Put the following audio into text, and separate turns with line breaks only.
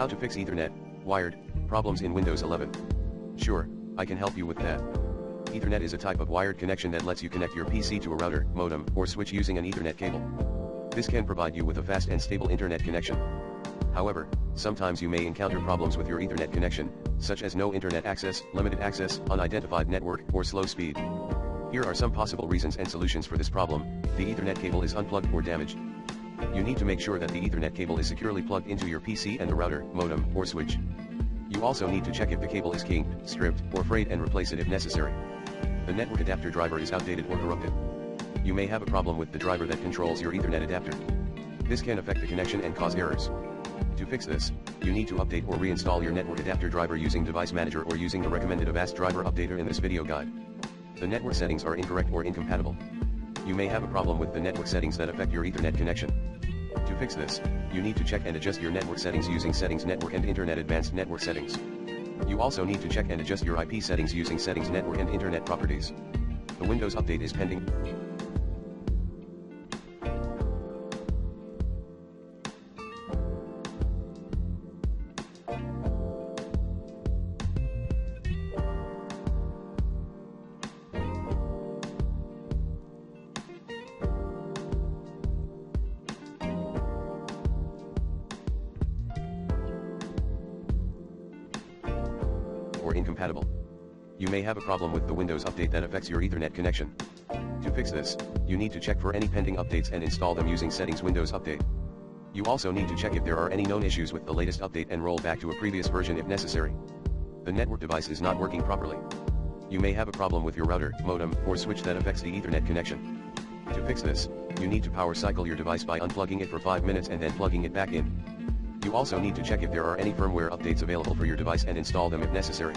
How to fix Ethernet, wired, problems in Windows 11. Sure, I can help you with that. Ethernet is a type of wired connection that lets you connect your PC to a router, modem, or switch using an Ethernet cable. This can provide you with a fast and stable internet connection. However, sometimes you may encounter problems with your Ethernet connection, such as no internet access, limited access, unidentified network, or slow speed. Here are some possible reasons and solutions for this problem. The Ethernet cable is unplugged or damaged. You need to make sure that the Ethernet cable is securely plugged into your PC and the router, modem, or switch. You also need to check if the cable is kinked, stripped, or frayed and replace it if necessary. The network adapter driver is outdated or corrupted. You may have a problem with the driver that controls your Ethernet adapter. This can affect the connection and cause errors. To fix this, you need to update or reinstall your network adapter driver using Device Manager or using the recommended Avast driver updater in this video guide. The network settings are incorrect or incompatible. You may have a problem with the network settings that affect your Ethernet connection. To fix this, you need to check and adjust your network settings using Settings Network and Internet Advanced Network Settings. You also need to check and adjust your IP settings using Settings Network and Internet Properties. The Windows update is pending. Or incompatible. You may have a problem with the Windows update that affects your Ethernet connection. To fix this, you need to check for any pending updates and install them using Settings Windows Update. You also need to check if there are any known issues with the latest update and roll back to a previous version if necessary. The network device is not working properly. You may have a problem with your router, modem, or switch that affects the Ethernet connection. To fix this, you need to power cycle your device by unplugging it for 5 minutes and then plugging it back in. You also need to check if there are any firmware updates available for your device and install them if necessary.